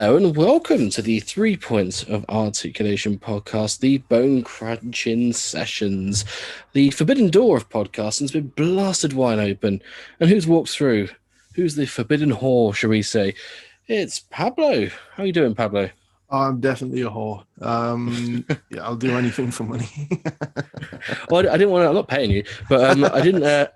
Hello and welcome to the 3 Points of Articulation podcast, the bone crunching sessions. The forbidden door of podcasting has been blasted wide open. And who's walked through? Who's the forbidden whore, shall we say? It's Pablo. How are you doing, Pablo? I'm definitely a whore. Yeah, I'll do anything for money. Well, I didn't want to. I'm not paying you, but I didn't. I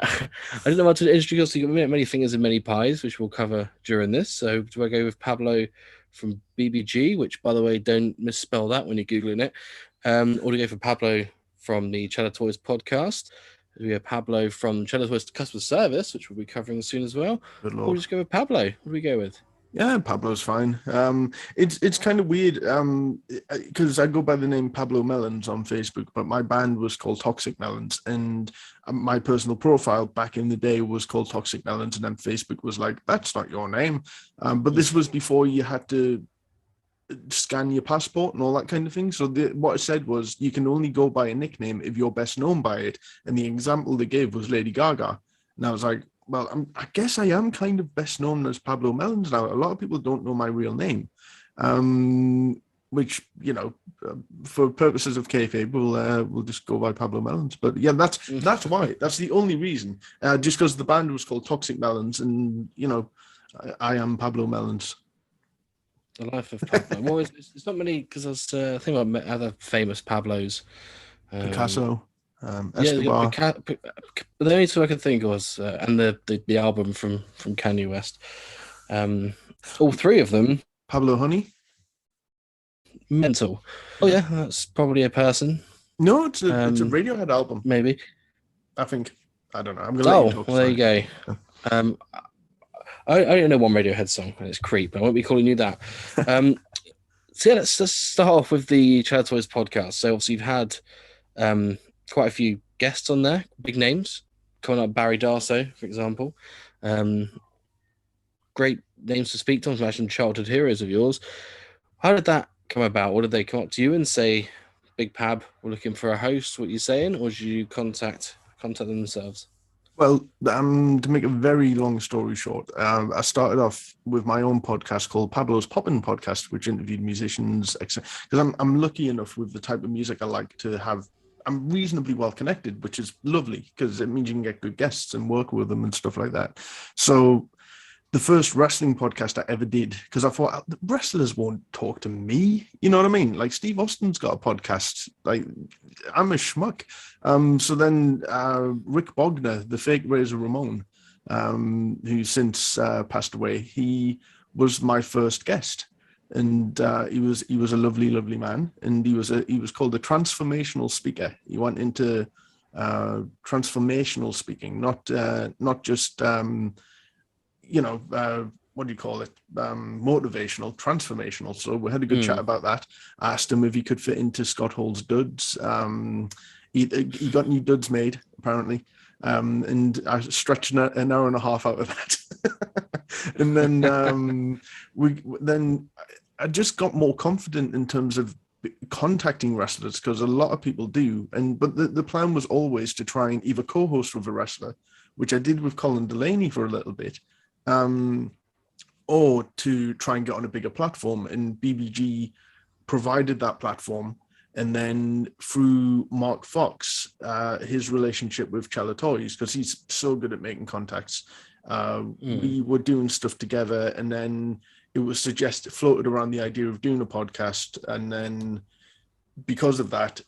didn't know how to introduce you. Many fingers and many pies, which we'll cover during this. So, do I go with Pablo from BBG? Which, by the way, don't misspell that when you're googling it. Or do you go for Pablo from the Chella Toys podcast? Do we have Pablo from Chella Toys customer service, which we'll be covering soon as well? Good Or lord. just go with Pablo? What do we go with? Yeah, Pablo's fine. It's kind of weird because I go by the name Pablo Melons on Facebook, but my band was called Toxic Melons, and my personal profile back in the day was called Toxic Melons, and then Facebook was like, "That's not your name." But this was before you had to scan your passport and all that kind of thing. So what it said was you can only go by a nickname if you're best known by it. And the example they gave was Lady Gaga. And I was like, well, I guess I am kind of best known as Pablo Melons now. A lot of people don't know my real name, which, for purposes of kayfabe, we'll just go by Pablo Melons. But yeah, that's why. That's the only reason. Just because the band was called Toxic Melons, and I am Pablo Melons. The life of Pablo. Well, it's not many because I was thinking about other famous Pablos. Picasso, Yeah, Escobar. the only two I could think was and the album from Kanye West. All three of them Pablo Honey. mental. Oh yeah, that's probably a person. No, it's a Um, Radiohead album. maybe. I think. I don't know. I'm gonna let you Oh, talk. well, there Sorry. you go. Um, I only know one Radiohead song, and it's "Creep." I won't be calling you that. So yeah, let's just start off with the Chad Toys podcast. So obviously you've had quite a few guests on there, big names, coming up Barry Darso, for example. Um, great names to speak to. Imagine childhood heroes of yours. How did that come about? What did they come up to you and say, "Big Pab, we're looking for a host"? What are you saying, or did you contact them themselves? Well, to make a very long story short, I started off with my own podcast called Pablo's Poppin' Podcast, which interviewed musicians. Because I'm lucky enough with the type of music I like to have. I'm reasonably well connected, which is lovely because it means you can get good guests and work with them and stuff like that. So the first wrestling podcast I ever did, because I thought wrestlers won't talk to me. You know what I mean? Like Steve Austin's got a podcast. Like I'm a schmuck. So then Rick Bogner, the fake Razor Ramon, who since passed away, he was my first guest. And he was a lovely, lovely man, and he was called the transformational speaker. He went into transformational speaking, not just what do you call it? Motivational, transformational. So we had a good chat about that. I asked him if he could fit into Scott Hall's duds. He got new duds made, apparently. And I stretched an hour and a half out of that. And then I just got more confident in terms of contacting wrestlers, because a lot of people do. But the plan was always to try and either co-host with a wrestler, which I did with Colin Delaney for a little bit, or to try and get on a bigger platform. And BBG provided that platform. And then through Mark Fox, his relationship with Chella Toys, because he's so good at making contacts, we were doing stuff together. And then it was floated around the idea of doing a podcast. And then because of that,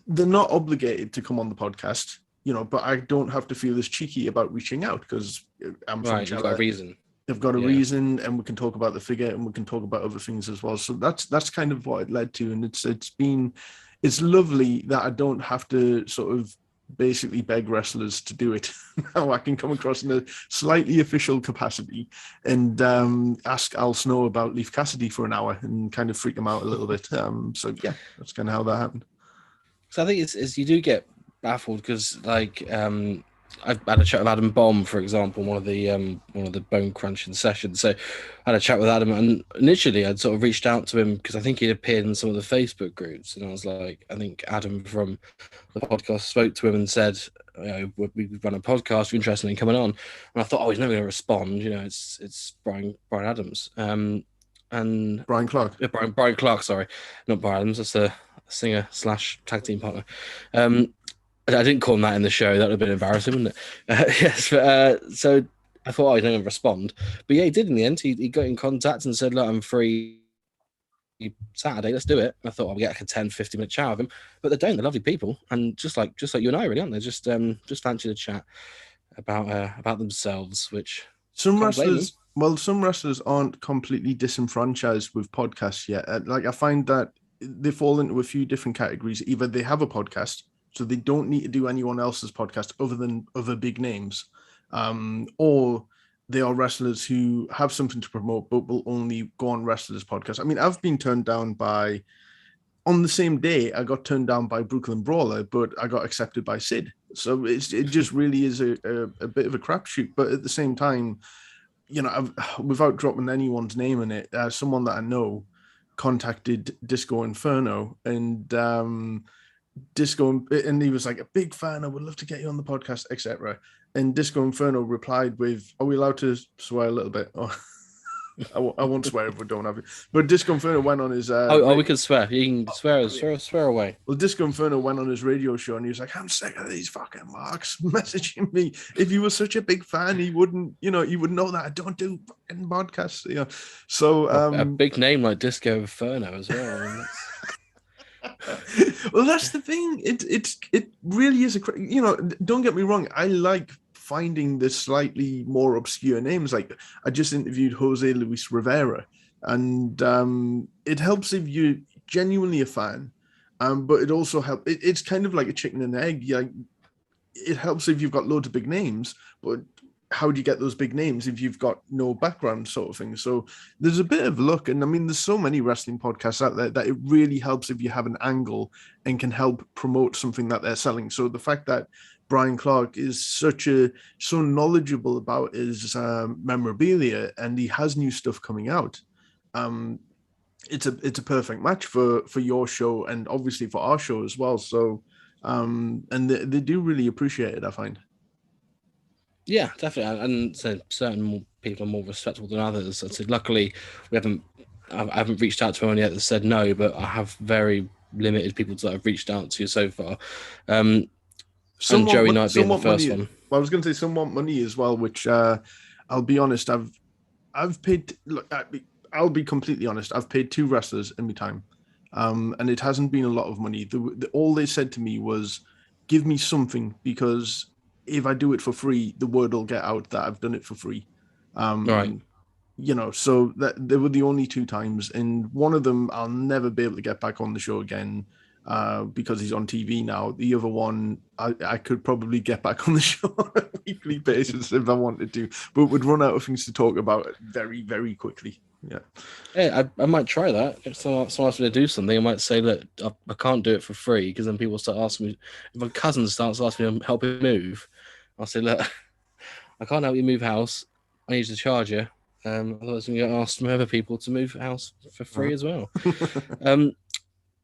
they're not obligated to come on the podcast, but I don't have to feel as cheeky about reaching out because I'm from Right, you've got a Chella. reason. They've got a Yeah. reason, and we can talk about the figure, and we can talk about other things as well. So that's kind of what it led to, and it's lovely that I don't have to sort of basically beg wrestlers to do it. Now I can come across in a slightly official capacity and ask Al Snow about Leaf Cassidy for an hour and kind of freak him out a little bit. So yeah, that's kind of how that happened. So I think it's you do get baffled because I've had a chat with Adam Bomb, for example, one of the bone crunching sessions. So I had a chat with Adam, and initially I'd sort of reached out to him because I think he'd appeared in some of the Facebook groups, and I was like, I think Adam from the podcast spoke to him and said, we run a podcast, you're interested in coming on, and I thought, oh, he's never going to respond. It's Brian Adams. and Brian Clark. Brian Clark, sorry, not Brian Adams, that's a singer slash tag team partner. I didn't call him that in the show. That would have been embarrassing, wouldn't it? Yes. So I thought, he's not going to respond. But yeah, he did in the end. He got in contact and said, look, I'm free Saturday. Let's do it. I thought I'll get like a 10, 50-minute chat with him. But they don't. They're lovely people. And just like you and I, really, aren't they? Just fancy to chat about themselves, which some wrestlers aren't completely disenfranchised with podcasts yet. Like, I find that they fall into a few different categories. Either they have a podcast, so they don't need to do anyone else's podcast other than other big names, or they are wrestlers who have something to promote but will only go on wrestlers' podcasts. I mean, I've been turned down by, on the same day, I got turned down by Brooklyn Brawler, but I got accepted by Sid. So it just really is a bit of a crapshoot. But at the same time, you know, without dropping anyone's name in it, someone that I know contacted Disco Inferno, and Disco, and he was like, a big fan, I would love to get you on the podcast, etc. And Disco Inferno replied with, are we allowed to swear a little bit? I won't swear if we don't have it. But Disco Inferno went on his... we can swear. You can swear away. Well, Disco Inferno went on his radio show and he was like, I'm sick of these fucking marks messaging me. If you were such a big fan, he wouldn't, you would know that I don't do fucking podcasts. So a big name like Disco Inferno as well. I mean, well, that's the thing. It really is don't get me wrong. I like finding the slightly more obscure names. Like, I just interviewed Jose Luis Rivera, and it helps if you're genuinely a fan, but it also helps. It's kind of like a chicken and egg. It helps if you've got loads of big names, but how do you get those big names if you've got no background, sort of thing? So there's a bit of luck. And I mean, there's so many wrestling podcasts out there that it really helps if you have an angle and can help promote something that they're selling. So the fact that Brian Clark is so knowledgeable about his memorabilia, and he has new stuff coming out, it's a perfect match for your show, and obviously for our show as well. So and they do really appreciate it, I find. Yeah, definitely. And so certain people are more respectable than others. I said, luckily, I haven't reached out to anyone yet that said no, but I have very limited people that I've reached out to so far. And Joey Knight being the first one. I was going to say some want money as well, which I'll be honest, I've paid. Look, I'll be completely honest. I've paid 2 wrestlers in my time, and it hasn't been a lot of money. All they said to me was, "Give me something, because if I do it for free, the word will get out that I've done it for free." Right. So that they were the only 2 times, and one of them I'll never be able to get back on the show again because he's on TV now. The other one I could probably get back on the show on a weekly basis if I wanted to, but would run out of things to talk about very, very quickly. Yeah. Hey, I might try that. If someone asks me to do something, I might say that I can't do it for free, because then people start asking me. If my cousin starts asking me to help him move, I'll say, look, I can't help you move house. I need to charge you. Otherwise, I'm going to ask some other people to move house for free as well.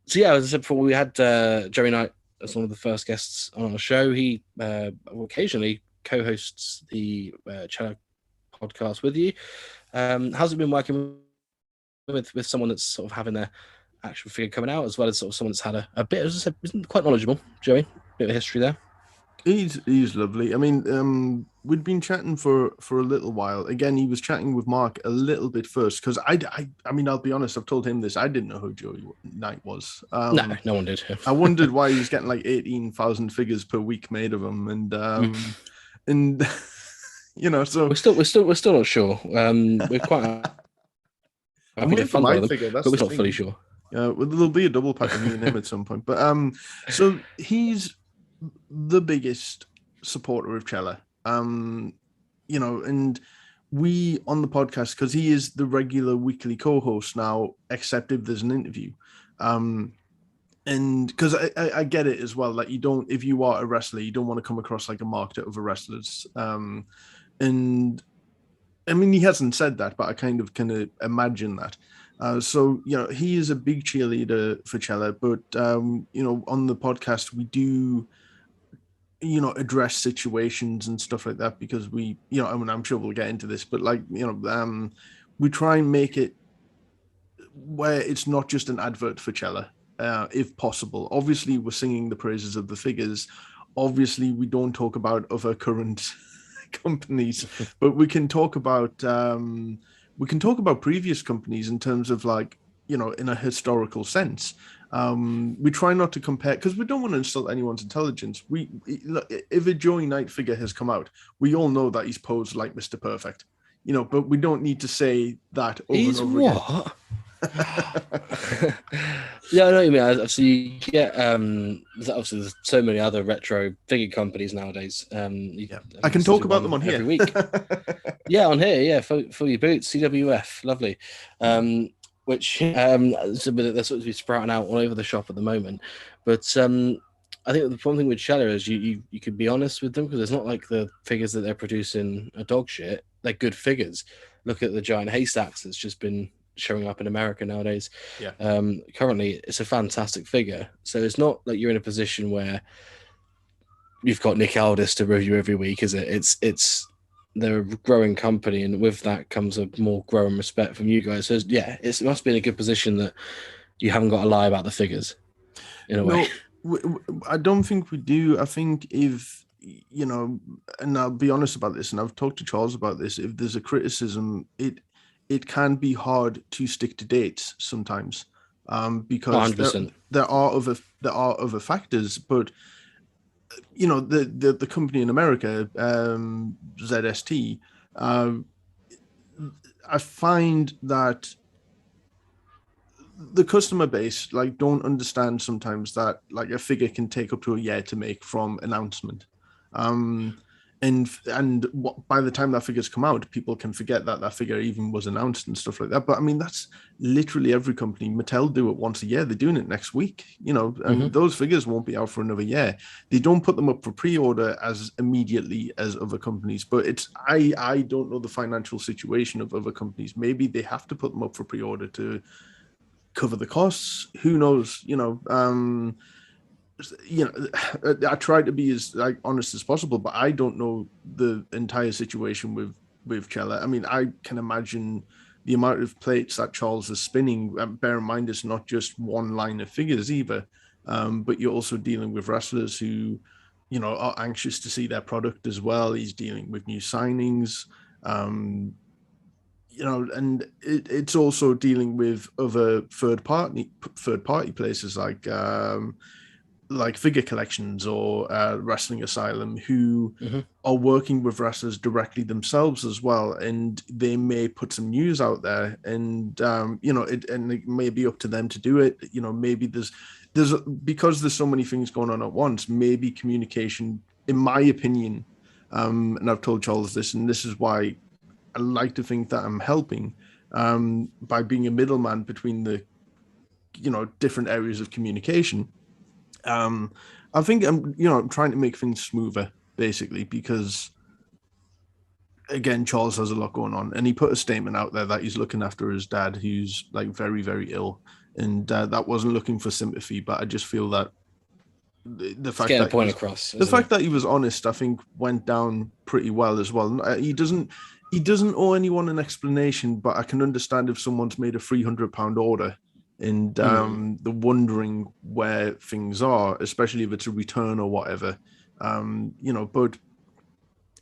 So yeah, as I said before, we had Joey Knight as one of the first guests on our show. He occasionally co-hosts the Chella podcast with you. How's it been working with someone that's sort of having their action figure coming out, as well as sort of someone that's had a bit, as I said, isn't quite knowledgeable? Joey, bit of history there. He's lovely. I mean, we'd been chatting for a little while. Again, he was chatting with Mark a little bit first, because I mean, I'll be honest, I've told him this. I didn't know who Joey Knight was. No one did. I wondered why he was getting like 18,000 figures per week made of him, and so we're still not sure. We're quite. I'm waiting for my figure, but we're not fully sure. Well, there'll be a double pack of me and him at some point. But so he's the biggest supporter of Chella, and we on the podcast, because he is the regular weekly co-host now, except if there's an interview, and because I get it as well, like, if you are a wrestler, you don't want to come across like a mark to other wrestlers, and I mean, he hasn't said that, but I kind of imagine that. So he is a big cheerleader for Chella, but on the podcast we do address situations and stuff like that, because we I mean, I'm sure we'll get into this, but like we try and make it where it's not just an advert for Chella, if possible. Obviously, we're singing the praises of the figures. Obviously, we don't talk about other current companies, but we can talk about previous companies in terms of like, you know, in a historical sense. We try not to compare because we don't want to insult anyone's intelligence. Look, if a Joey Knight figure has come out, we all know that he's posed like Mr. Perfect, you know, but we don't need to say that over He's and over what? again. Yeah, I know what you mean. Obviously, you get obviously there's so many other retro figure companies nowadays. Yeah, I can talk about them on every here. week. Yeah, on here, yeah, for your boots, CWF, lovely. Which so they're sort of be sprouting out all over the shop at the moment. But I think the one thing with Chella is you can be honest with them because it's not like the figures that they're producing are dog shit. They're good figures. Look at the giant haystacks that's just been showing up in America nowadays. Yeah. Currently, it's a fantastic figure. So it's not like you're in a position where you've got Nick Aldis to review every week, is it? It's they're a growing company, and with that comes a more growing respect from you guys. So yeah, it must be in a good position that you haven't got to lie about the figures in a way. I don't think we do. I think if, you know, and I'll be honest about this, and I've talked to Charles about this, if there's a criticism, it can be hard to stick to dates sometimes, because 100%. there are other factors. But you know, the company in America, ZST, I find that the customer base like don't understand sometimes that like a figure can take up to a year to make from announcement. And by the time that figures come out, people can forget that that figure even was announced and stuff like that. But I mean, that's literally every company. Mattel do it once a year. They're doing it next week, you know, and those figures won't be out for another year. They don't put them up for pre-order as immediately as other companies. But it's I don't know the financial situation of other companies. Maybe they have to put them up for pre-order to cover the costs. Who knows? I try to be as like honest as possible, but I don't know the entire situation with Chella. I mean, I can imagine the amount of plates that Charles is spinning. Bear in mind, it's not just one line of figures either, but you're also dealing with wrestlers who, you know, are anxious to see their product as well. He's dealing with new signings. You know, and it's also dealing with other third party places like Figure Collections or Wrestling Asylum, who are working with wrestlers directly themselves as well, and they may put some news out there, and you know, it may be up to them to do it. You know, maybe there's because there's so many things going on at once. Maybe communication, in my opinion, and I've told Charles this, and this is why I like to think that I'm helping by being a middleman between the, you know, different areas of communication. I think I'm trying to make things smoother, basically, because again, Charles has a lot going on, and he put a statement out there that he's looking after his dad, who's like very, very ill, and that wasn't looking for sympathy, but I just feel that the fact that the fact that he was honest, I think, went down pretty well as well. He doesn't owe anyone an explanation, but I can understand if someone's made a £300 order and the wondering where things are, especially if it's a return or whatever. You know, but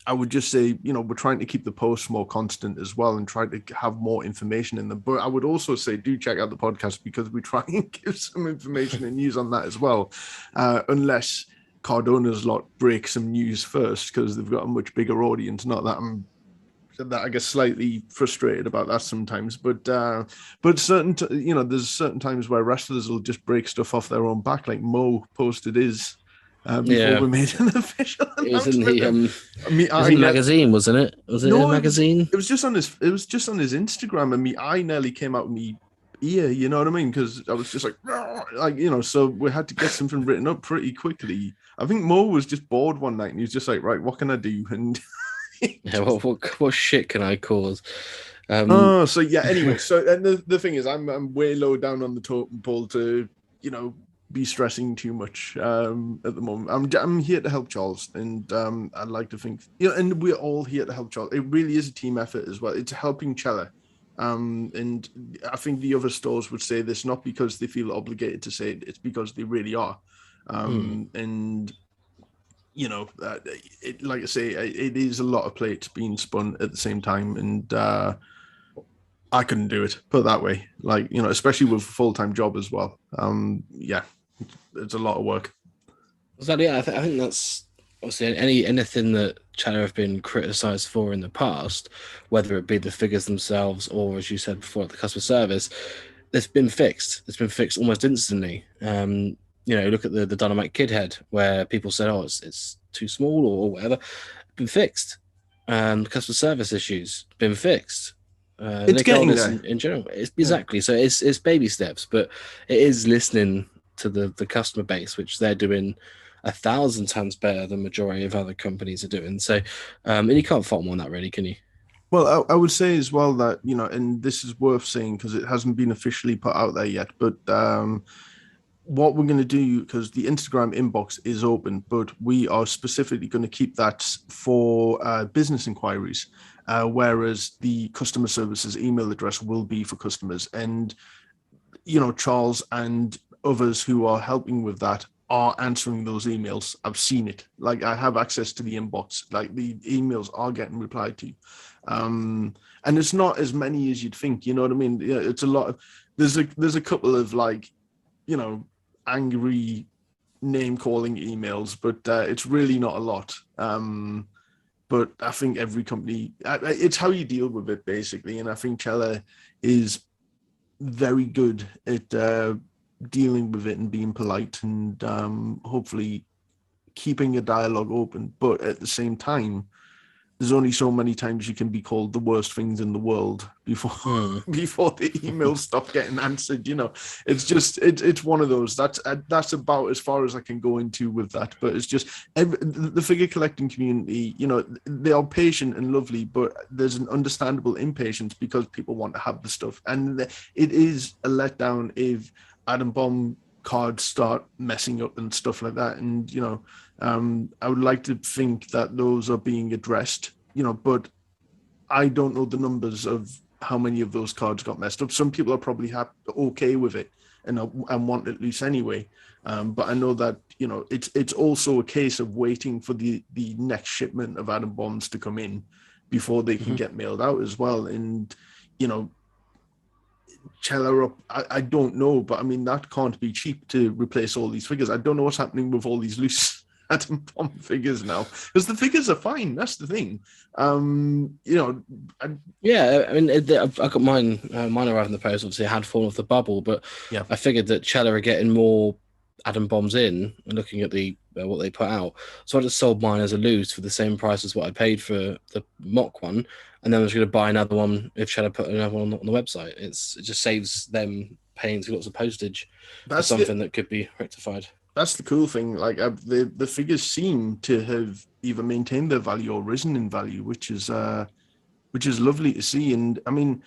I would just say, you know, we're trying to keep the posts more constant as well and try to have more information in them. But I would also say, do check out the podcast because we try and give some information and news on that as well. Unless Cardona's lot break some news first because they've got a much bigger audience. Not that I get slightly frustrated about that sometimes, but there's certain times where wrestlers will just break stuff off their own back, like Mo posted his before we made an official announcement. It was in the magazine, wasn't it? Was it in a magazine? It was just on his Instagram, and I nearly came out of me ear, you know what I mean? Because I was just like, you know, so we had to get something written up pretty quickly. I think Mo was just bored one night and he was just like, right, what can I do? And yeah, what shit can I cause? So yeah. Anyway, so and the thing is, I'm way low down on the totem pole to, you know, be stressing too much at the moment. I'm here to help Charles, and I'd like to think, you know, and we're all here to help Charles. It really is a team effort as well. It's helping Chella And I think the other stores would say this not because they feel obligated to say it, it's because they really are. And like I say, it is a lot of plates being spun at the same time, and I couldn't do it. Put it that way, like especially with a full-time job as well. Yeah, it's a lot of work. Exactly. Yeah, I think that's obviously anything that China have been criticised for in the past, whether it be the figures themselves or, as you said before, the customer service. It's been fixed. It's been fixed almost instantly. Look at the Dynamite Kid head, where people said, "Oh, it's too small" or whatever. Been fixed. Customer service issues been fixed. It's Nick getting Aldis there. in general. Yeah. Exactly. So it's baby steps, but it is listening to the customer base, which they're doing 1,000 times better than majority of other companies are doing. So, and you can't fault them on that, really, can you? Well, I would say as well that, and this is worth saying because it hasn't been officially put out there yet, but what we're going to do, because the Instagram inbox is open, but we are specifically going to keep that for business inquiries, whereas the customer services email address will be for customers. And, Charles and others who are helping with that are answering those emails. I've seen it. Like, I have access to the inbox. Like, the emails are getting replied to. And it's not as many as you'd think. You know what I mean? Yeah, it's a lot of. There's a couple of angry name calling emails, but it's really not a lot. But I think every company, it's how you deal with it basically. And I think Chella is very good at dealing with it and being polite and hopefully keeping a dialogue open. But at the same time, there's only so many times you can be called the worst things in the world before before the emails stop getting answered. It's just it's one of those. That's about as far as I can go into with that. But it's just the figure collecting community. They are patient and lovely, but there's an understandable impatience because people want to have the stuff, and it is a letdown if Adam Bomb cards start messing up and stuff like that. And I would like to think that those are being addressed, but I don't know the numbers of how many of those cards got messed up. Some people are probably okay with it and want it loose anyway. But I know that, it's also a case of waiting for the next shipment of Adam Bombs to come in before they can get mailed out as well. And, Chella up, I don't know, but I mean, that can't be cheap to replace all these figures. I don't know what's happening with all these loose Adam Bomb figures now, because the figures are fine. That's the thing. Yeah, I mean, I got mine. Mine arrived in the post. Obviously, I had fallen off the bubble, but Yeah. I figured that Chella are getting more Adam Bombs in and looking at the what they put out. So I just sold mine as a loose for the same price as what I paid for the mock one, and then I was going to buy another one if Chella put another one on the website. It just saves them paying lots of postage for something that could be rectified. That's the cool thing. Like the figures seem to have either maintained their value or risen in value, which is lovely to see. And I mean,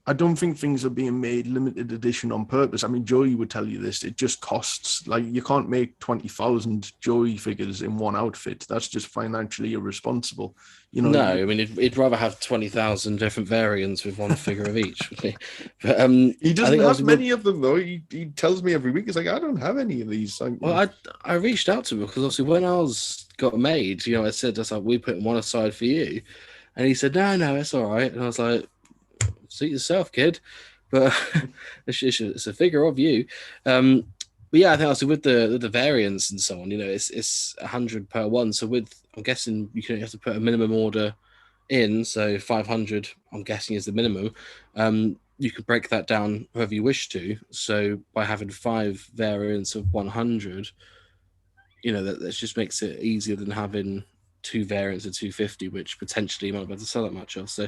I don't think things are being made limited edition on purpose. I mean, Joey would tell you this. It just costs. Like, you can't make 20,000 Joey figures in one outfit. That's just financially irresponsible. No, I mean, he'd rather have 20,000 different variants with one figure of each. But he doesn't have many of them, though. He tells me every week, he's like, I don't have any of these. Well, I reached out to him because obviously when ours got made, I said, that's like, we put one aside for you. And he said, no, it's all right. And I was like, suit yourself, kid. But it's a figure of you. But yeah, I think also with the variants and so on, it's 100 per one. So I'm guessing you have to put a minimum order in. So 500, I'm guessing, is the minimum. You could break that down however you wish to. So by having 5 variants of 100, that just makes it easier than having 2 variants of 250, which potentially you might be able to sell that much of. So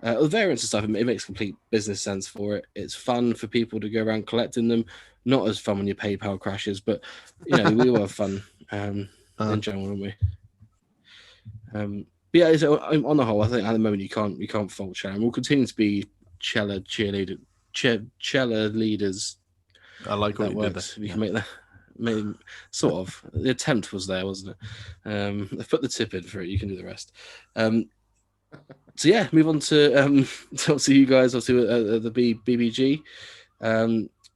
the variants and stuff, it makes complete business sense for it. It's fun for people to go around collecting them. Not as fun when your PayPal crashes, but we all have fun in general, don't we? But yeah, so on the whole, I think at the moment you can't fault Chella, and we'll continue to be Chella leaders. I like that works. You can make that. Sort of. The attempt was there, wasn't it? I've put the tip in for it. You can do the rest. So yeah, move on to obviously you guys obviously the BBG.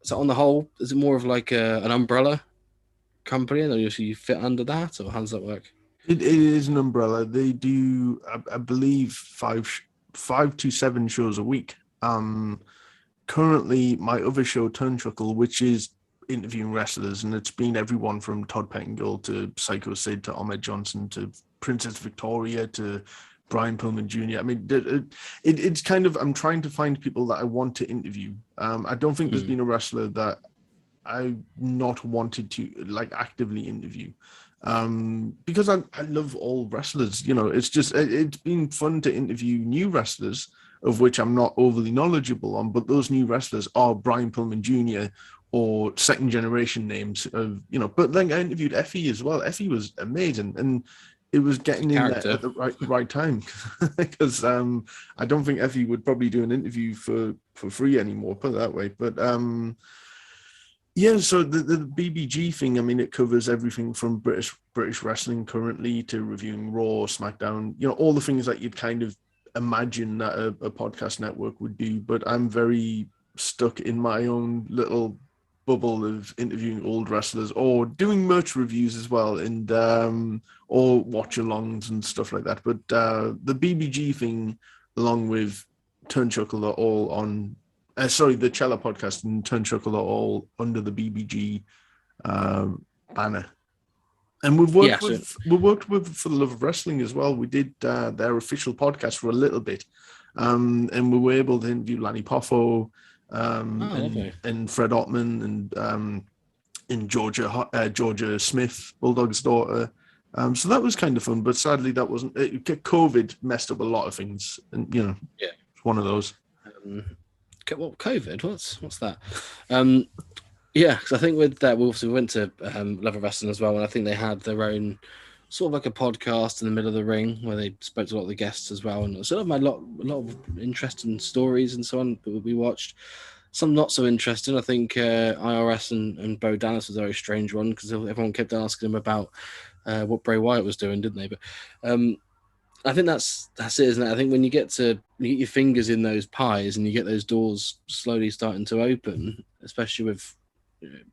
So on the whole, is it more of like an umbrella company, and you fit under that, or how does that work? It is an umbrella. They do, I believe, 5 to 7 shows a week. Currently, my other show, Turnchuckle, which is interviewing wrestlers, and it's been everyone from Todd Pettingill to Psycho Sid to Ahmed Johnson to Princess Victoria to Brian Pillman Jr. I mean, it's kind of, I'm trying to find people that I want to interview. I don't think there's been a wrestler that I not wanted to like actively interview, because I love all wrestlers. You know, it's just it's been fun to interview new wrestlers, of which I'm not overly knowledgeable on, but those new wrestlers are Brian Pillman Jr. or second generation names of, you know. But then I interviewed Effie as well. Effie was amazing, and it was getting in there at the right time, because I don't think Effie would probably do an interview for free anymore, put it that way. But yeah, so the BBG thing, I mean, it covers everything from British wrestling currently to reviewing Raw, SmackDown, you know, all the things that you'd kind of imagine that a podcast network would do. But I'm very stuck in my own little bubble of interviewing old wrestlers or doing merch reviews as well, and or watch-alongs and stuff like that. But the BBG thing, along with Turnchuckle, are all on the Chella podcast and Turnchuckle are all under the BBG banner. And we've worked with For the Love of Wrestling as well. We did their official podcast for a little bit, and we were able to interview Lanny Poffo, and Fred Ottman, and Georgia Smith, Bulldog's daughter. So that was kind of fun, but sadly that wasn't. COVID messed up a lot of things, and you know, it's one of those. What COVID? What's that? Yeah, because I think with that we also went to Love of Wrestling as well, and I think they had their own sort of like a podcast in the middle of the ring where they spoke to a lot of the guests as well, and sort of had a lot of interesting stories and so on that we watched. Some not so interesting. I think IRS and Bo Dallas was a very strange one because everyone kept asking him about what Bray Wyatt was doing, didn't they? But I think that's it, isn't it? I think when you get your fingers in those pies and you get those doors slowly starting to open, especially with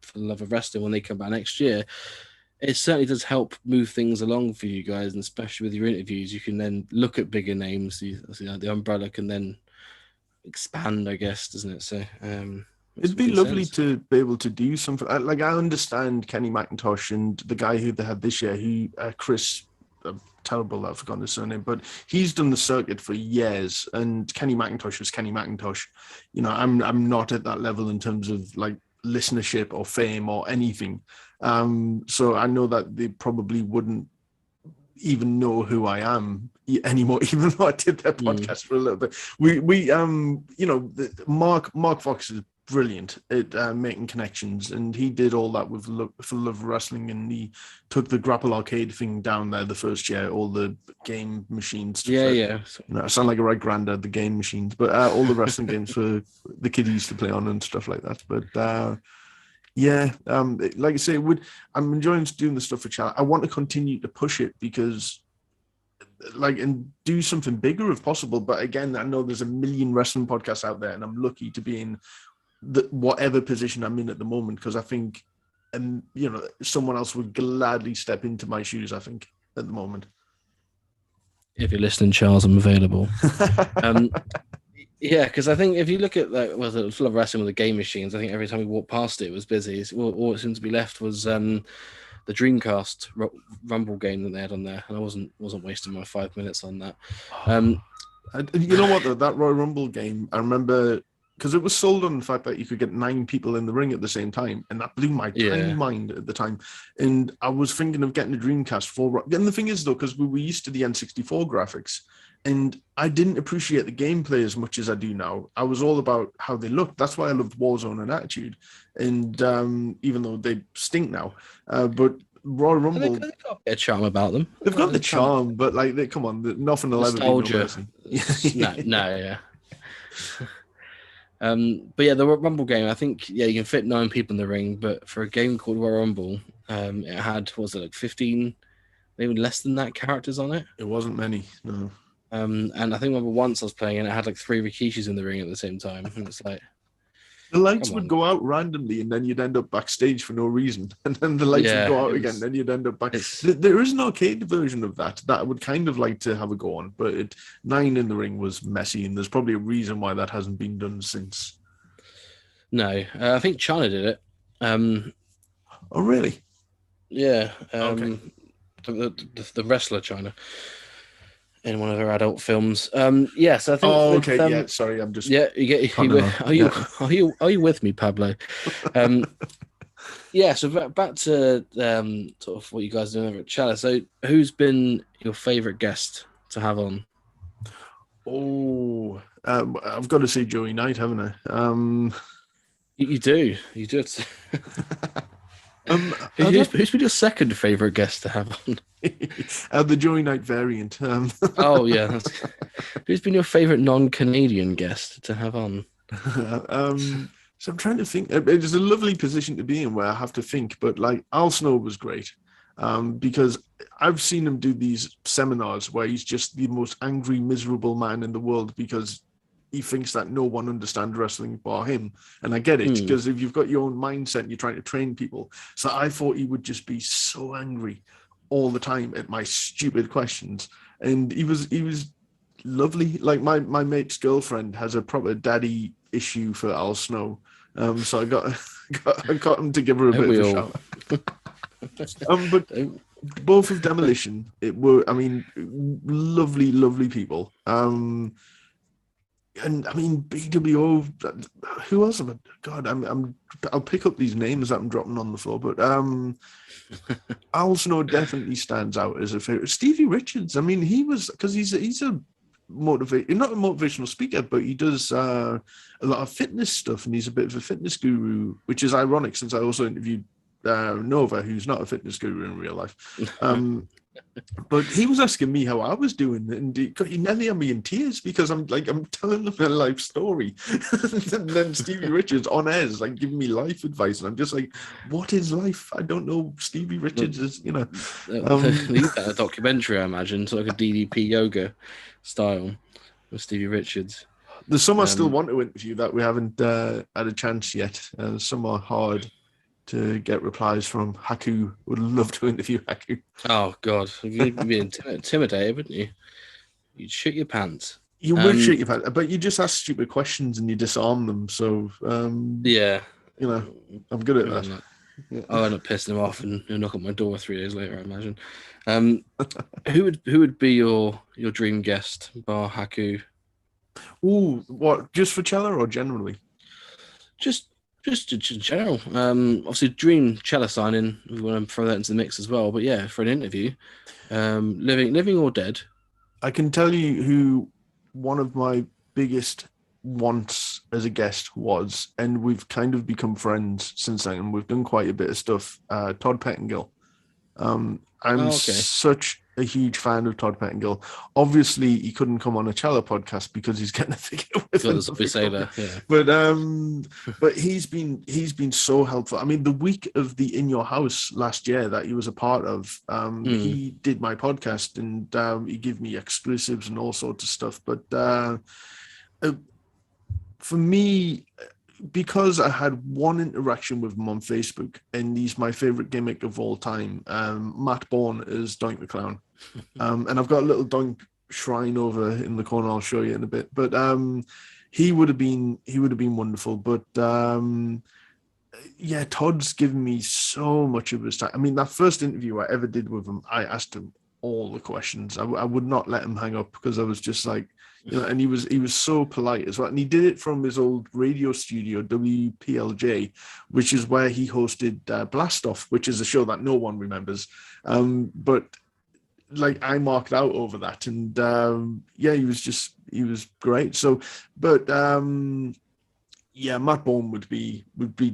For the Love of Wrestling when they come back next year, it certainly does help move things along for you guys, and especially with your interviews, you can then look at bigger names. The umbrella can then expand, I guess, doesn't it? So it'd be lovely to be able to do something like, I understand Kenny McIntosh and the guy who they had this year, Chris. Terrible, I've forgotten his surname, but he's done the circuit for years. And Kenny McIntosh was Kenny McIntosh. You know, I'm not at that level in terms of like listenership or fame or anything. So I know that they probably wouldn't even know who I am anymore, even though I did their podcast for a little bit. We you know, Mark Fox is brilliant at making connections, and he did all that with For Love of Wrestling, and he took the Grapple arcade thing down there the first year, all the game machines. Yeah. You know, I sound like a right granddad, the game machines, but all the wrestling games for the kid used to play on and stuff like that. But like I say, I'm enjoying doing the stuff for Chella. I want to continue to push it because, like, and do something bigger if possible. But again, I know there's a million wrestling podcasts out there, and I'm lucky to be in whatever position I'm in at the moment, because I think, and you know, someone else would gladly step into my shoes, I think, at the moment. If you're listening, Charles, I'm available. Yeah, because I think if you look at the Full of Wrestling with the game machines, I think every time we walked past it was busy. All it seemed to be left was the Dreamcast Rumble game that they had on there, and I wasn't wasting my 5 minutes on that. You know what, that Royal Rumble game, I remember, because it was sold on the fact that you could get 9 people in the ring at the same time, and that blew my tiny mind at the time. And I was thinking of getting a Dreamcast for. And the thing is, though, because we were used to the N64 graphics, and I didn't appreciate the gameplay as much as I do now. I was all about how they looked. That's why I loved Warzone and Attitude. And even though they stink now, but Royal Rumble, they've got a charm about them. They've got the charm, but like, come on, nothing will ever be no mercy. No, yeah. But yeah, the Rumble game, I think, you can fit 9 people in the ring, but for a game called Royal Rumble, it had, 15, maybe less than that characters on it? It wasn't many, no. And I think remember once I was playing and it had like 3 Rikishis in the ring at the same time, and it's like, The lights come would on. go out randomly, and then you'd end up backstage for no reason. And then the lights would go out again, then you'd end up back. There is an arcade version of that I would kind of like to have a go on, but 9 in the ring was messy, and there's probably a reason why that hasn't been done since. No, I think China did it. Oh, really? Yeah. Okay. The wrestler China in one of her adult films. Yes, I think. Oh, with, okay. Yeah, sorry, I'm just. Yeah, are you with me, Pablo? Yeah. So back to sort of what you guys are doing over at Chella. So, who's been your favorite guest to have on? Oh, I've got to say Joey Knight, haven't I? You do. Who's been your second favorite guest to have on? The Joey Knight variant. Oh yeah. Who's been your favorite non-Canadian guest to have on? So I'm trying to think. It's a lovely position to be in where I have to think, but like Al Snow was great because I've seen him do these seminars where he's just the most angry, miserable man in the world because he thinks that no one understands wrestling bar him. And I get it, because if you've got your own mindset and you're trying to train people. So I thought he would just be so angry all the time at my stupid questions. And he was lovely. Like my mate's girlfriend has a proper daddy issue for Al Snow. So I got him to give her a bit of a shout. But both of Demolition, lovely, lovely people. And I mean, BWO, who else? God, I'll pick up these names that I'm dropping on the floor, but Al Snow definitely stands out as a favorite. Stevie Richards, I mean, because he's a not a motivational speaker, but he does a lot of fitness stuff, and he's a bit of a fitness guru, which is ironic since I also interviewed Nova, who's not a fitness guru in real life. But he was asking me how I was doing, and he nearly had me in tears because I'm telling him a life story, and then Stevie Richards on air is like giving me life advice, and I'm just like, what is life? I don't know. Stevie Richards is, a documentary, I imagine, sort of like a DDP yoga style with Stevie Richards. There's some I still want to interview that we haven't had a chance yet. Some are hard to get replies from. Haku would love to interview Haku. Oh God, you'd be intimidated, wouldn't you? You'd shit your pants. You would shit your pants, but you just ask stupid questions and you disarm them. So yeah, I'm good at that. I'll end up pissing him off and he'll knock on my door 3 days later, I imagine. Who would be your dream guest, bar Haku? Ooh, what? Just for Chella or generally? Just in general. Obviously, dream Chella signing. We want to throw that into the mix as well. But yeah, for an interview, living or dead. I can tell you who one of my biggest wants as a guest was, and we've kind of become friends since then, and we've done quite a bit of stuff. Todd Pettingill. I'm such a huge fan of Todd Pettingill. Obviously, he couldn't come on a Chella podcast because he's getting a ticket with him. But he's been so helpful. I mean, the week of the In Your House last year that he was a part of, he did my podcast and he gave me exclusives and all sorts of stuff. But for me, because I had one interaction with him on Facebook, and he's my favorite gimmick of all time. Matt Bourne is Doink the Clown, and I've got a little Doink shrine over in the corner. I'll show you in a bit. But he would have been wonderful. But yeah, Todd's given me so much of his time. I mean, that first interview I ever did with him, I asked him all the questions. I would not let him hang up because I was just like. And he was so polite as well. And he did it from his old radio studio, WPLJ, which is where he hosted Blast Off, which is a show that no one remembers. But like I marked out over that. And he was great. So, but Matt Bourne would be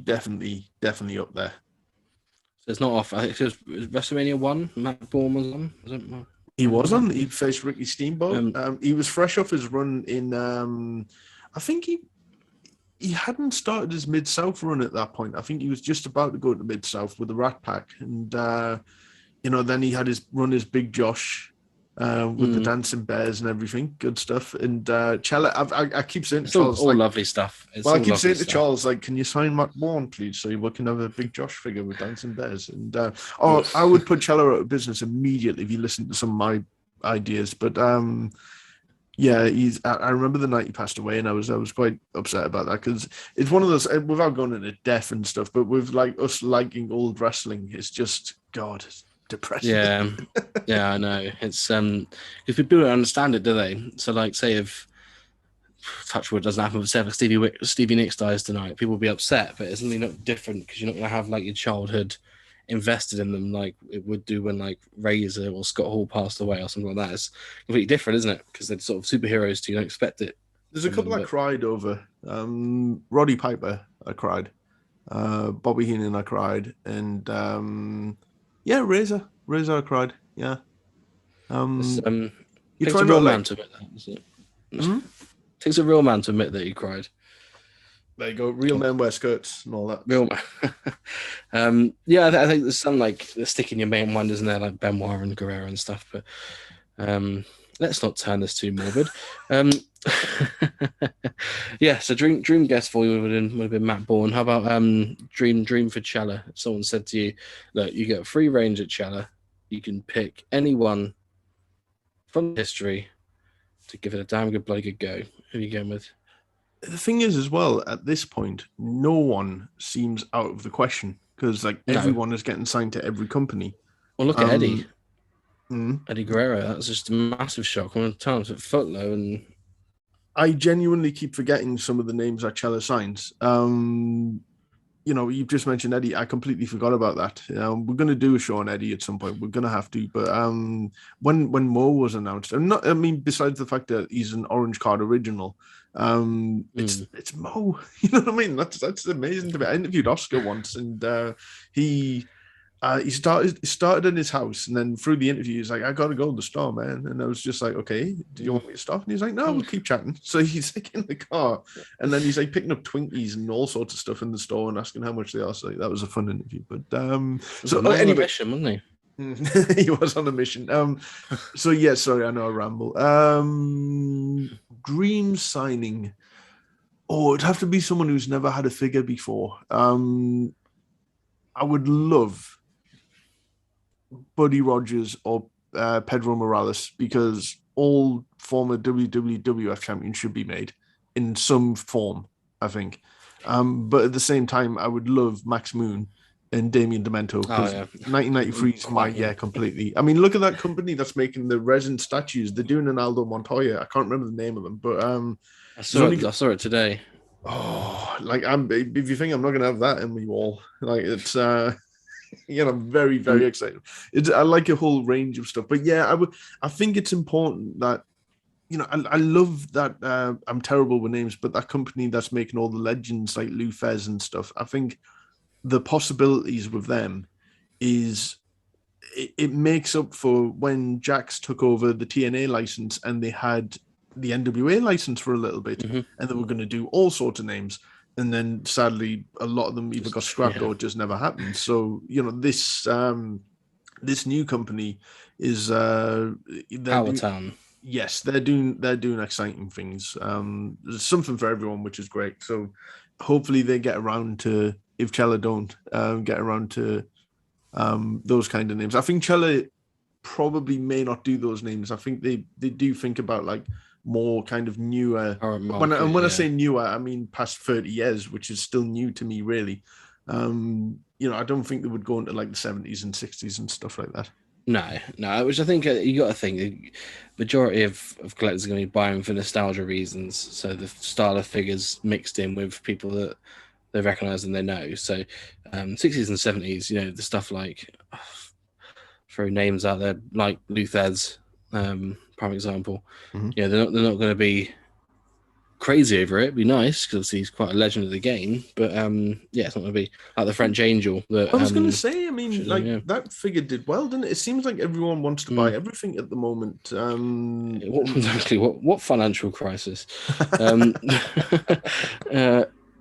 definitely up there. So it's not off. I think it was WrestleMania 1. Matt Bourne was on. Was it? He was on. He faced Ricky Steamboat. He was fresh off his run in. I think he hadn't started his Mid-South run at that point. I think he was just about to go to Mid-South with the Rat Pack, and then he had his Big Josh with the dancing bears and everything. Good stuff. And Chella, I keep saying to Charles, Charles, all lovely stuff. I keep saying to Charles, like, can you sign Matt Bourne, please, so we can have a big Josh figure with dancing bears? And I would put Chella out of business immediately if you listen to some of my ideas. But yeah, I remember the night he passed away, and I was quite upset about that, because it's one of those, without going into death and stuff, but with like us liking old wrestling, it's just God. It's depressing. Yeah, I know. It's because people don't understand it, do they? So, like, say if Touchwood doesn't happen, but say if Stevie Nicks dies tonight, people will be upset, but it's really not different, because you're not going to have like your childhood invested in them like it would do when like Razor or Scott Hall passed away or something like that. It's completely different, isn't it? Because they're sort of superheroes, you don't expect it. There's a couple I cried over. Roddy Piper, I cried. Bobby Heenan, I cried. And Razor, I cried. Yeah. Takes a real man to admit that, doesn't it? Mm-hmm. Takes a real man to admit that he cried. There you go. Real men wear skirts and all that. Real man. I think there's some like stick in your main mind, isn't there? Like Benoit and Guerrero and stuff. But let's not turn this too morbid. So dream guest for you would have been Matt Bourne. How about dream for Chella? If someone said to you, look, you get free range at Chella, you can pick anyone from history to give it a damn good bloody good go. Who are you going with? The thing is, as well, at this point, no one seems out of the question, because everyone is getting signed to every company. Well, look at Eddie. Eddie Guerrero. That was just a massive shock. One of the times at Footlow, and I genuinely keep forgetting some of the names that Chella signs. You've just mentioned Eddie. I completely forgot about that. We're going to do a show on Eddie at some point. We're going to have to. But when Mo was announced, besides the fact that he's an Orange Card original, it's Mo. You know what I mean? That's amazing to me. I interviewed Oscar once, and he started in his house, and then through the interview, he's like, "I got to go to the store, man." And I was just like, "Okay, do you want me to stop?" And he's like, "No, we'll keep chatting." So he's like in the car, and then he's like picking up Twinkies and all sorts of stuff in the store and asking how much they are. So that was a fun interview. But anyway, mission, wasn't he? He was on a mission. Sorry, I know I ramble. Dream signing. Oh, it'd have to be someone who's never had a figure before. I would love Buddy Rogers or Pedro Morales, because all former WWF champions should be made in some form, I think. But at the same time, I would love Max Moon and Damien Demento, because 1993 is my year completely. I mean, look at that company that's making the resin statues. They're doing an Aldo Montoya. I can't remember the name of them, but I saw it today. Oh, if you think I'm not going to have that in my wall, it's I'm very, very excited. I like a whole range of stuff, but I think it's important that, I love that. I'm terrible with names, but that company that's making all the legends like Lou Fez and stuff, I think the possibilities with them is it makes up for when Jax took over the TNA license and they had the NWA license for a little bit, and they were going to do all sorts of names. And then sadly, a lot of them either got scrapped or just never happened. So, this new company is Powertown. Yes, they're doing exciting things. There's something for everyone, which is great. So hopefully they get around to, if Chella don't get around to those kind of names. I think Chella probably may not do those names. I think they do think about like more kind of newer. When I say newer, I mean past 30 years, which is still new to me, really. I don't think they would go into like the 70s and 60s and stuff like that. No, which I think you got to think the majority of collectors are going to be buying for nostalgia reasons. So the style of figures mixed in with people that they recognize and they know. So 60s and 70s, the stuff like throw names out there like Luthez, prime example. They're not going to be crazy over it. It'd be nice because he's quite a legend of the game, but it's not going to be like the French Angel. That, I was going to say, I mean, that figure did well, didn't it? It seems like everyone wants to buy everything at the moment. What financial crisis?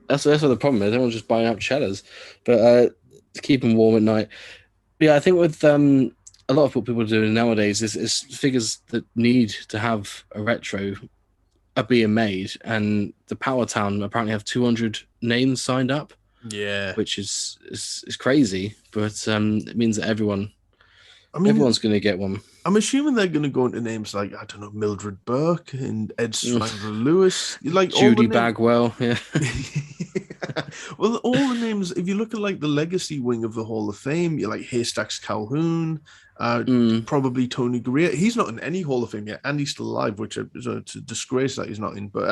That's what the problem is. Everyone's just buying up Chellas, but to keep them warm at night. But yeah, I think with a lot of what people are doing nowadays is figures that need to have a retro are being made, and the Power Town apparently have 200 names signed up, Yeah. which is crazy. But it means that I mean, everyone's going to get one. I'm assuming they're going to go into names like, I don't know, Mildred Burke and Ed Strangler Lewis, like all the Judy names. Bagwell, yeah. Well, all the names, if you look at like the legacy wing of the Hall of Fame, you're like Haystacks Calhoun, probably Tony Gurria. He's not in any Hall of Fame yet, and he's still alive, which is a disgrace that he's not in. But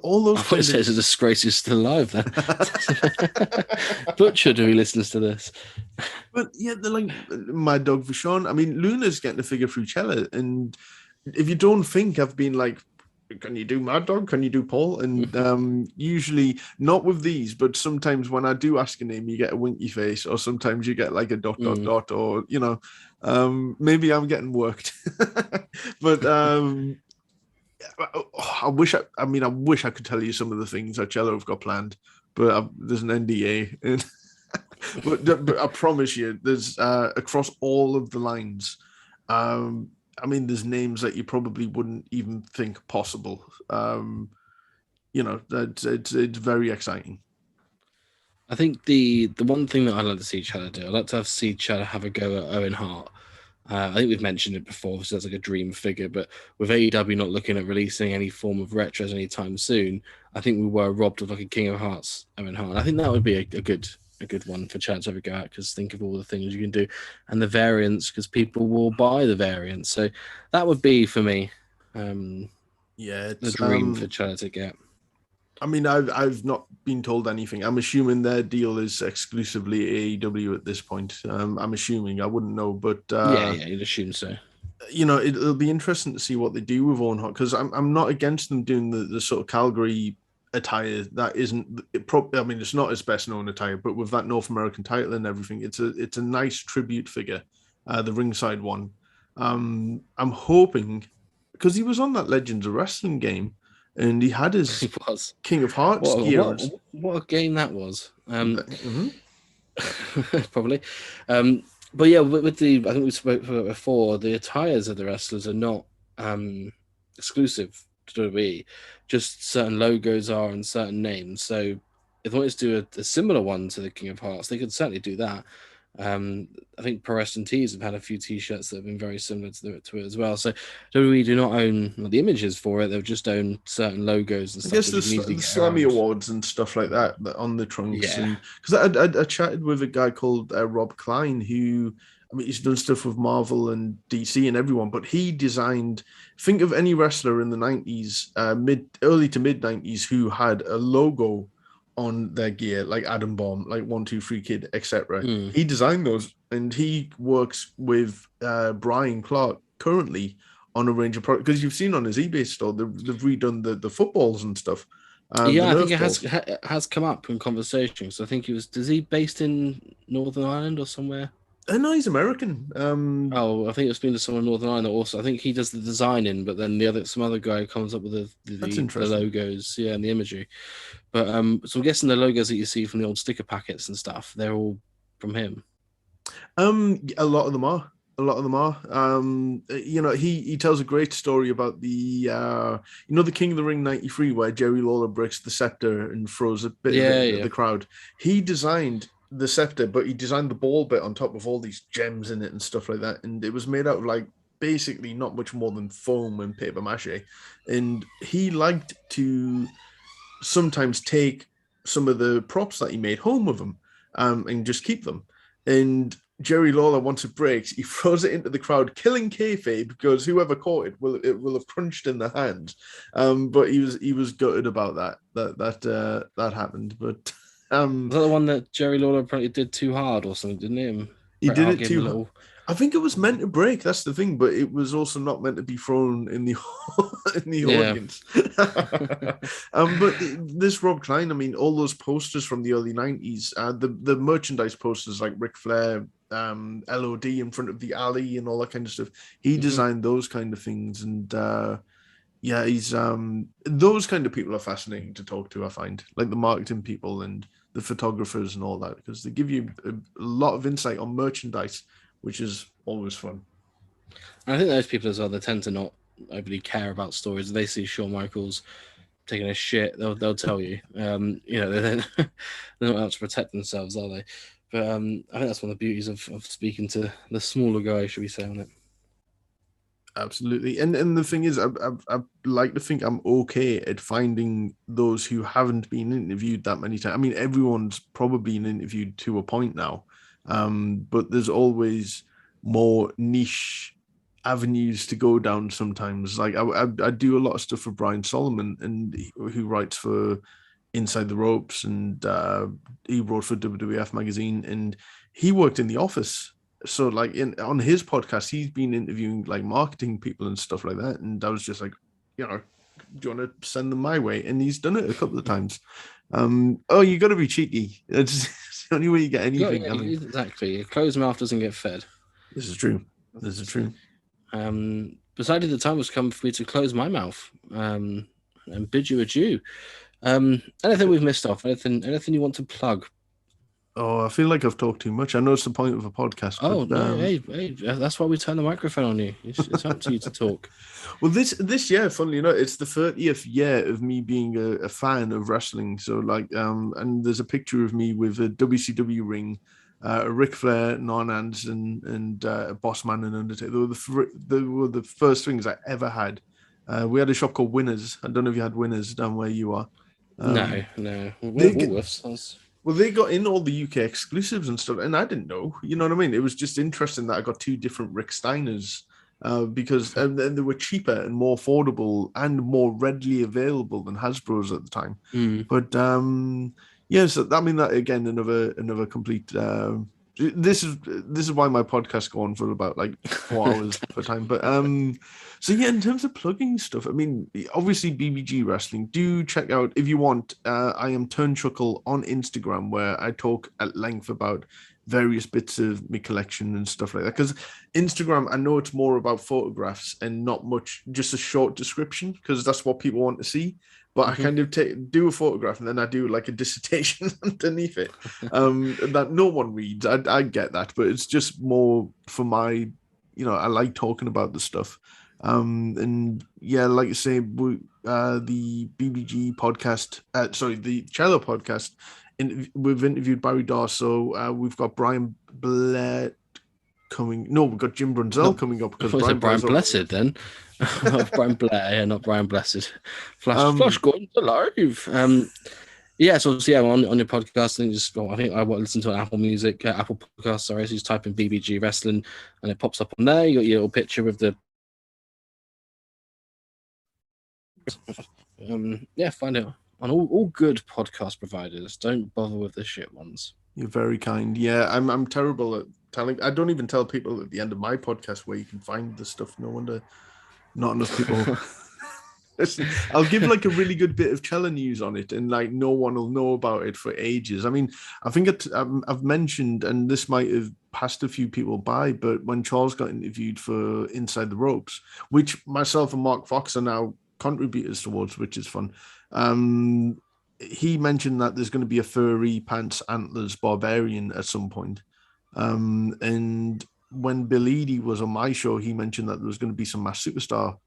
all those. I thought it says a disgrace he's still alive. Then Butcher, who listens to this. But yeah, they're like Mad Dog Vachon. I mean, Luna's getting a figure through Chella, and if you don't think I've been like, can you do Mad Dog? Can you do Paul? And usually not with these, but sometimes when I do ask a name, you get a winky face, or sometimes you get like a ... or maybe I'm getting worked. But I wish I could tell you some of the things that Chella have got planned, but there's an NDA. But I promise you, there's across all of the lines. There's names that you probably wouldn't even think possible. It's very exciting. I think the one thing that I'd like to see Chella do, I'd like to see Chella have a go at Owen Hart. I think we've mentioned it before, so that's like a dream figure. But with AEW not looking at releasing any form of retros anytime soon, I think we were robbed of like a King of Hearts Owen Hart. And I think that would be a good one for Chad to ever go out, because think of all the things you can do and the variants, because people will buy the variants. So that would be for me the dream for Chad to get. I mean, I've not been told anything. I'm assuming their deal is exclusively AEW at this point. I'm assuming. I wouldn't know, but yeah, you'd assume so. It'll be interesting to see what they do with Owen Hart, because I'm not against them doing the sort of Calgary attire. That isn't it's not his best known attire, but with that North American title and everything, it's a nice tribute figure, the ringside one. I'm hoping, because he was on that Legends of Wrestling game, and he had his King of Hearts gear. What a game that was. Probably. But yeah, with the, I think we spoke about before, the attires of the wrestlers are not exclusive to WWE. Just certain logos are and certain names. So if they wanted to do a similar one to the King of Hearts, they could certainly do that. I think Pro Wrestling Tees have had a few T-shirts that have been very similar to it as well. So WWE do not own the images for it; they've just own certain logos and stuff. I guess the Slammy Awards and stuff like that on the trunks. Yeah. Because I chatted with a guy called Rob Klein, who, he's done stuff with Marvel and DC and everyone, but he designed. Think of any wrestler in the 90s, early to mid 90s, who had a logo on their gear, like Adam Bomb, like 1-2-3 Kid, etc. He designed those, and he works with Brian Clark currently on a range of products, because you've seen on his eBay store they've redone the footballs and stuff. I think it has come up in conversations. I think is he based in Northern Ireland or somewhere? No, he's American. I think it's been to someone in Northern Ireland also. I think he does the designing, but then some other guy comes up with the logos, and the imagery. But so I'm guessing the logos that you see from the old sticker packets and stuff, they're all from him. A lot of them are. He tells a great story about the the King of the Ring 93, where Jerry Lawler breaks the scepter and throws a bit of it into the crowd. He designed the scepter, but he designed the ball bit on top of all these gems in it and stuff like that, and it was made out of like basically not much more than foam and paper mache. And he liked to sometimes take some of the props that he made home with him and just keep them. And Jerry Lawler, once it breaks, he throws it into the crowd, killing kayfabe, because whoever caught it will have crunched in the hand. But he was gutted about that happened. But was that the one that Jerry Lawler apparently did too hard or something, didn't he? He did it too hard. I think it was meant to break. That's the thing, but it was also not meant to be thrown in the audience. But this Rob Klein, all those posters from the early 90s, the merchandise posters like Ric Flair, LOD in front of the alley and all that kind of stuff. He designed those kind of things, and he's those kind of people are fascinating to talk to. I find, like the marketing people and the photographers and all that, because they give you a lot of insight on merchandise which is always fun. And I think those people as well, they tend to not overly care about stories. If they see Shawn Michaels taking a shit, they'll tell you. You know, they're not out to protect themselves, are they? But I think that's one of the beauties of speaking to the smaller guy, should we say, on it. Absolutely. And the thing is, I like to think I'm okay at finding those who haven't been interviewed that many times. I mean, everyone's probably been interviewed to a point now, but there's always more niche avenues to go down sometimes. Like I do a lot of stuff for Brian Solomon, and who writes for Inside the Ropes, and he wrote for WWF magazine, and he worked in the office. So like on his podcast, he's been interviewing like marketing people and stuff like that. And I was just like, you know, do you want to send them my way? And he's done it a couple of times. Oh, you got to be cheeky. It's the only way you get anything. Yeah, exactly. A closed mouth doesn't get fed. This is true. This is true. Decided the time was come for me to close my mouth and bid you adieu. Anything we've missed off? Anything you want to plug? Oh, I feel like I've talked too much. I know it's the point of a podcast. Oh, but, no, hey, that's why we turn the microphone on you. It's up to you to talk. Well, this year, funnily enough, it's the 30th year of me being a fan of wrestling. So, like, and there's a picture of me with a WCW ring, a Ric Flair, Non Anderson, and Boss Man and Undertaker. They were the first things I ever had. We had a shop called Winners. I don't know if you had Winners down where you are. No. Woolworths. Well, they got in all the UK exclusives and stuff, and I didn't know. You know what I mean? It was just interesting that I got two different Rick Steiners because they were cheaper and more affordable and more readily available than Hasbro's at the time. But yeah, so I mean that again, another complete. This is why my podcast go on for about like 4 hours per time. But so yeah, in terms of plugging stuff, I mean, obviously BBG Wrestling. Do check out if you want. I am Turnchuckle on Instagram, where I talk at length about various bits of my collection and stuff like that. Because Instagram, I know it's more about photographs and not much, just a short description, because that's what people want to see. But I kind of do a photograph and then I do like a dissertation underneath it that no one reads. I get that, but it's just more for my, I like talking about the stuff. And yeah, like you say, the BBG podcast, the Chella podcast, we've interviewed Barry Darso. We've got Brian Blair coming. No, we've got Jim Brunzell coming up. Because Brian Blessed then. Brian Blair, yeah, not Brian Blessed. Flash going to live. Yeah, so on your podcast, I think I listen to an Apple podcast. Sorry, so you just type in BBG Wrestling, and it pops up on there. You got your little picture with the. Find it on all good podcast providers. Don't bother with the shit ones. You're very kind. Yeah, I'm terrible at telling. I don't even tell people at the end of my podcast where you can find the stuff. No wonder not enough people. Listen, I'll give like a really good bit of Chella news on it, and like no one will know about it for ages. I mean, I think I've mentioned, and this might have passed a few people by, but when Charles got interviewed for Inside the Ropes, which myself and Mark Fox are now contributors towards, which is fun. He mentioned that there's going to be a furry pants antlers barbarian at some point. And when Bill Eadie was on my show, he mentioned that there was going to be some Mass Superstar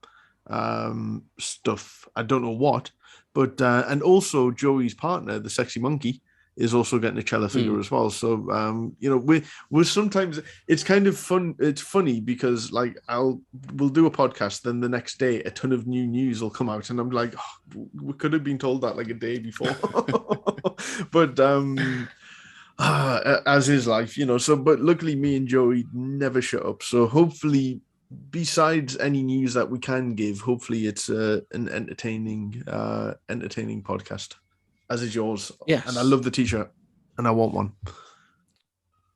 stuff. I don't know what, but and also Joey's partner, the Sexy Monkey, is also getting a Chella figure as well. So we're sometimes, it's kind of fun. It's funny because like we'll do a podcast, then the next day a ton of new news will come out, and I'm like, we could have been told that like a day before. But as is life, so, but luckily me and Joey never shut up. So hopefully, besides any news that we can give, hopefully it's an entertaining podcast, as is yours. Yes. And I love the t-shirt, and I want one.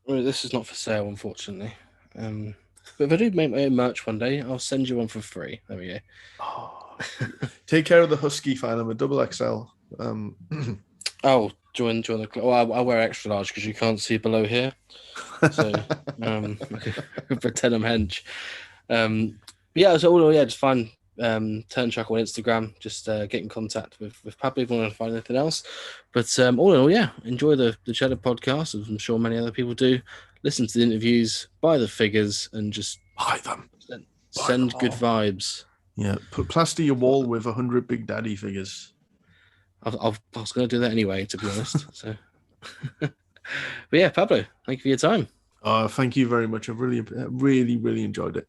Well, this is not for sale, unfortunately. But if I do make my own merch one day, I'll send you one for free. There we go. Oh, take care of the Husky fan. I'm a double XL. Oh, join the club. Well, I'll wear extra large because you can't see below here. So pretend I'm hench. Just find Turnchuck on Instagram. Just get in contact with Pablo if you want to find anything else. But all in all, enjoy the Cheddar podcast, as I'm sure many other people do. listen to the interviews, buy the figures, and just Buy them. send them good all. vibes. Yeah, plaster your wall with 100 Big Daddy figures. I was going to do that anyway, to be honest. So, but yeah, Pablo, thank you for your time. Thank you very much. I've really, really, really enjoyed it.